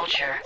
Whatculture.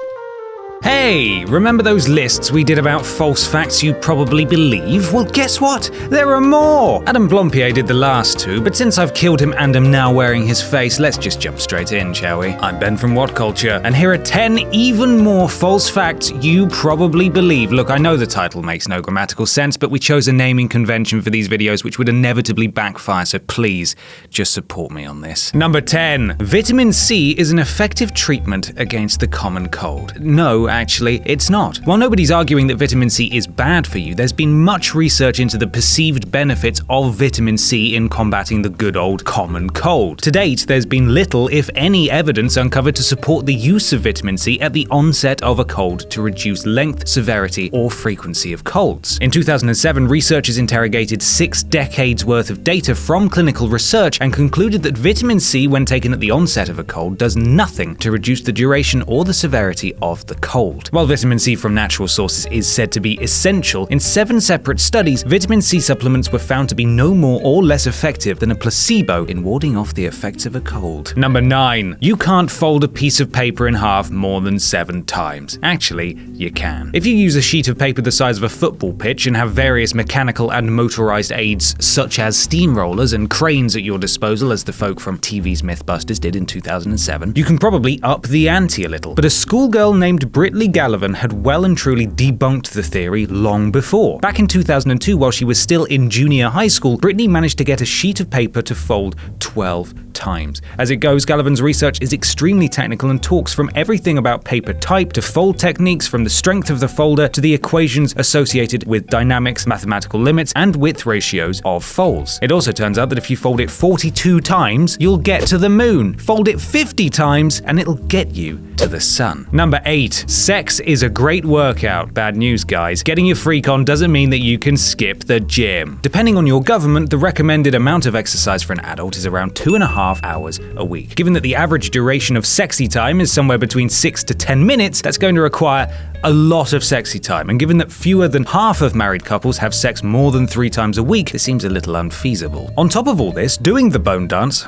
Hey, remember those lists we did about false facts you probably believe? Well, guess what? There are more! Adam Blompier did the last two, but since I've killed him and am now wearing his face, let's just jump straight in, shall we? I'm Ben from Whatculture, and here are 10 even more false facts you probably believe. Look, I know the title makes no grammatical sense, but we chose a naming convention for these videos which would inevitably backfire, so please, just support me on this. Number 10. Vitamin C is an effective treatment against the common cold. No, actually, it's not. While nobody's arguing that vitamin C is bad for you, there's been much research into the perceived benefits of vitamin C in combating the good old common cold. To date, there's been little, if any, evidence uncovered to support the use of vitamin C at the onset of a cold to reduce length, severity, or frequency of colds. In 2007, researchers interrogated 6 decades worth of data from clinical research and concluded that vitamin C, when taken at the onset of a cold, does nothing to reduce the duration or the severity of the cold. While vitamin C from natural sources is said to be essential, in 7 separate studies, vitamin C supplements were found to be no more or less effective than a placebo in warding off the effects of a cold. Number 9. You can't fold a piece of paper in half more than 7 times. Actually, you can. If you use a sheet of paper the size of a football pitch and have various mechanical and motorized aids such as steamrollers and cranes at your disposal, as the folk from TV's Mythbusters did in 2007, you can probably up the ante a little. But a schoolgirl named Brittany Gallivan had well and truly debunked the theory long before. Back in 2002, while she was still in junior high school, Brittany managed to get a sheet of paper to fold 12 times. As it goes, Gallivan's research is extremely technical and talks from everything about paper type to fold techniques, from the strength of the folder to the equations associated with dynamics, mathematical limits, and width ratios of folds. It also turns out that if you fold it 42 times, you'll get to the moon. Fold it 50 times, and it'll get you to the sun. Number 8. Sex is a great workout. Bad news, guys. Getting your freak on doesn't mean that you can skip the gym. Depending on your government, the recommended amount of exercise for an adult is around 2.5 hours a week. Given that the average duration of sexy time is somewhere between 6 to 10 minutes, that's going to require a lot of sexy time. And given that fewer than half of married couples have sex more than 3 times a week, this seems a little unfeasible. On top of all this, doing the bone dance,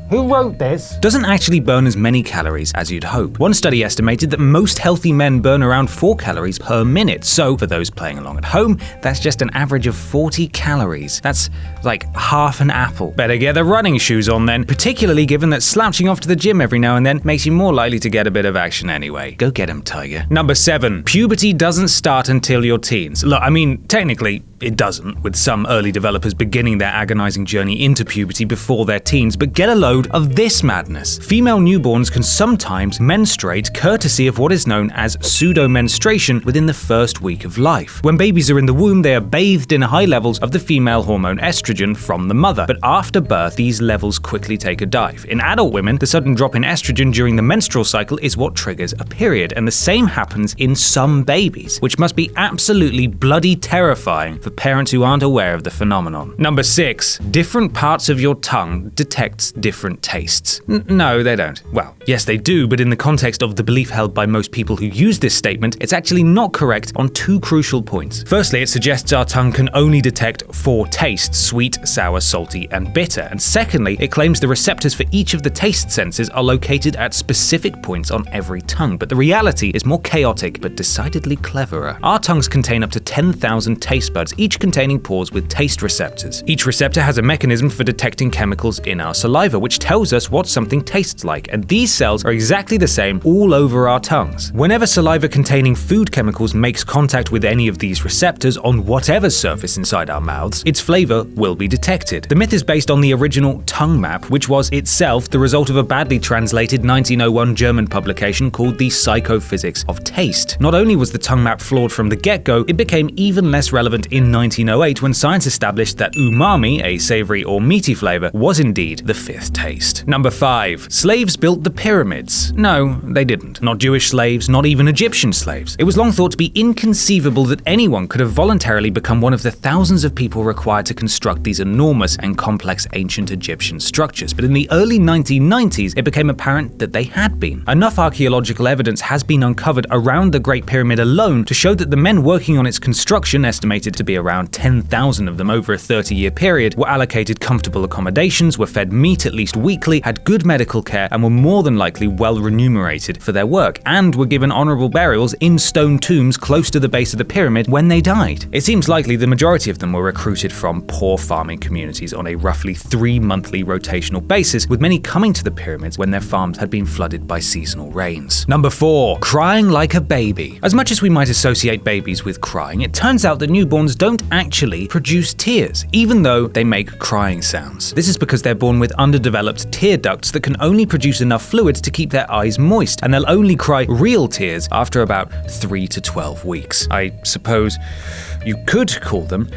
who wrote this, doesn't actually burn as many calories as you'd hope. One study estimated that most healthy men burn around 4 calories per minute. So, for those playing along at home, that's just an average of 40 calories. That's like half an apple. Better get the running shoes on then, particularly given that slouching off to the gym every now and then makes you more likely to get a bit of action anyway. Go get 'em, Tiger. Number 7. Puberty doesn't start until your teens. Look, I mean, technically, it doesn't, with some early developers beginning their agonizing journey into puberty before their teens, but get a load of this madness. Female newborns can sometimes menstruate courtesy of what is known as pseudomenstruation within the first week of life. When babies are in the womb, they are bathed in high levels of the female hormone estrogen from the mother, but after birth, these levels quickly take a dive. In adult women, the sudden drop in estrogen during the menstrual cycle is what triggers a period, and the same happens in some babies, which must be absolutely bloody terrifying for parents who aren't aware of the phenomenon. Number 6. Different parts of your tongue detects different tastes. No, they don't. Well, yes they do, but in the context of the belief held by most people who use this statement, it's actually not correct on 2 crucial points. Firstly, it suggests our tongue can only detect 4 tastes: sweet, sour, salty, and bitter. And secondly, it claims the receptors for each of the taste senses are located at specific points on every tongue, but the reality is more chaotic but decidedly cleverer. Our tongues contain up to 10,000 taste buds, each containing pores with taste receptors. Each receptor has a mechanism for detecting chemicals in our saliva, which tells us what something tastes like, and these cells are exactly the same all over our tongues. Whenever saliva containing food chemicals makes contact with any of these receptors on whatever surface inside our mouths, its flavor will be detected. The myth is based on the original tongue map, which was itself the result of a badly translated 1901 German publication called The Psychophysics of Taste. Not only was the tongue map flawed from the get-go, it became even less relevant in 1908 when science established that umami, a savory or meaty flavor, was indeed the 5th taste. Number 5. Slaves built the pyramids. No, they didn't. Not Jewish slaves, not even Egyptian slaves. It was long thought to be inconceivable that anyone could have voluntarily become one of the thousands of people required to construct these enormous and complex ancient Egyptian structures, but in the early 1990s, it became apparent that they had been. Enough archaeological evidence has been uncovered around the Great Pyramid alone to show that the men working on its construction, estimated to be around 10,000 of them over a 30-year period, were allocated comfortable accommodations, were fed meat at least weekly, had good medical care, and were more than likely well remunerated for their work, and were given honorable burials in stone tombs close to the base of the pyramid when they died. It seems likely the majority of them were recruited from poor farming communities on a roughly 3-monthly rotational basis, with many coming to the pyramids when their farms had been flooded by seasonal rains. Number 4. Crying like a baby. As much as we might associate babies with crying, it turns out that newborns don't actually produce tears, even though they make crying sounds. This is because they're born with underdeveloped tear ducts that can only produce enough fluids to keep their eyes moist, and they'll only cry real tears after about 3 to 12 weeks. I suppose you could call them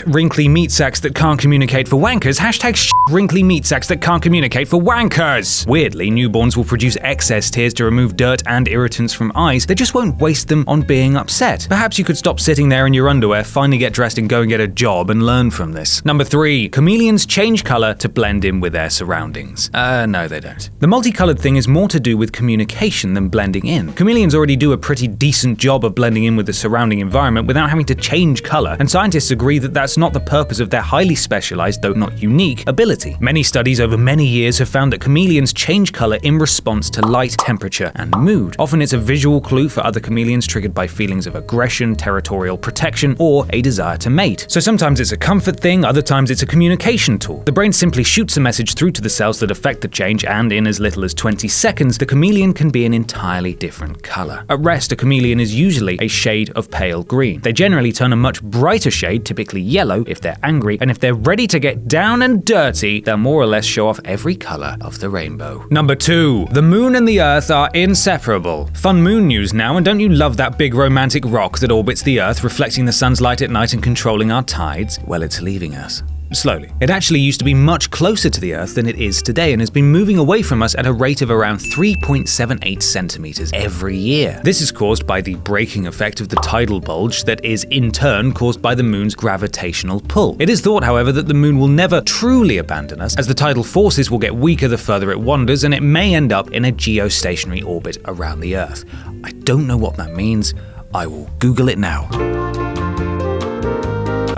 wrinkly meat sacks that can't communicate for wankers. Hashtag wrinkly meat sacks that can't communicate for wankers. Weirdly, newborns will produce excess tears to remove dirt and irritants from eyes. They just won't waste them on being upset. Perhaps you could stop sitting there in your underwear, finally get dressed and go and get a job and learn from this. Number 3. Chameleons change color to blend in with their surroundings. No, they don't. The multicolored thing is more to do with communication than blending in. Chameleons already do a pretty decent job of blending in with the surrounding environment without having to change color, and scientists agree that that's not the purpose of their highly specialized, though not unique, ability. Many studies over many years have found that chameleons change color in response to light, temperature, and mood. Often it's a visual clue for other chameleons triggered by feelings of aggression, territorial protection, or a desire to mate. So sometimes it's a comfort thing, other times it's a communication tool. The brain simply shoots a message through to the cells that affect the change, and in as little as 20 seconds, the chameleon can be an entirely different color. At rest, a chameleon is usually a shade of pale green. They generally turn a much brighter shade, typically yellow, if they're angry, and if they're ready to get down and dirty, they'll more or less show off every color of the rainbow. Number 2. The moon and the earth are inseparable. Fun moon news now, and don't you love that big romantic rock that orbits the earth, reflecting the sun's light at night and controlling our tides? Well, it's leaving us. Slowly. It actually used to be much closer to the Earth than it is today and has been moving away from us at a rate of around 3.78 centimeters every year. This is caused by the braking effect of the tidal bulge that is in turn caused by the moon's gravitational pull. It is thought, however, that the moon will never truly abandon us, as the tidal forces will get weaker the further it wanders, and it may end up in a geostationary orbit around the Earth. I don't know what that means. I will Google it now.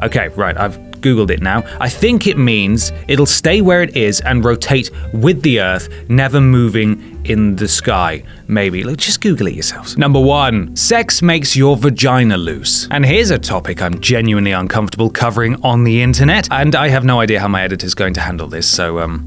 Okay, right, I've Googled it now. I think it means it'll stay where it is and rotate with the Earth, never moving in the sky. Maybe. Just Google it yourselves. Number 1. Sex makes your vagina loose. And here's a topic I'm genuinely uncomfortable covering on the internet, and I have no idea how my editor's going to handle this, so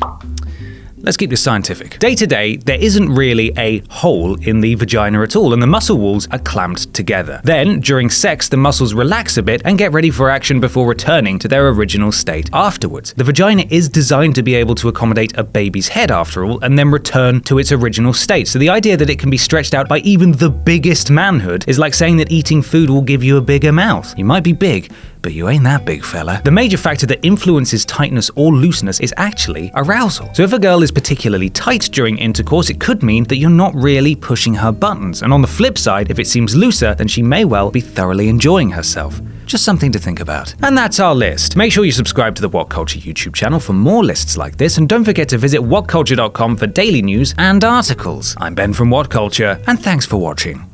let's keep this scientific. Day to day, there isn't really a hole in the vagina at all, and the muscle walls are clamped together. Then, during sex, the muscles relax a bit and get ready for action before returning to their original state afterwards. The vagina is designed to be able to accommodate a baby's head, after all, and then return to its original state. So the idea that it can be stretched out by even the biggest manhood is like saying that eating food will give you a bigger mouth. You might be big, but you ain't that big, fella. The major factor that influences tightness or looseness is actually arousal. So if a girl is particularly tight during intercourse, it could mean that you're not really pushing her buttons. And on the flip side, if it seems looser, then she may well be thoroughly enjoying herself. Just something to think about. And that's our list. Make sure you subscribe to the Whatculture YouTube channel for more lists like this, and don't forget to visit whatculture.com for daily news and articles. I'm Ben from Whatculture, and thanks for watching.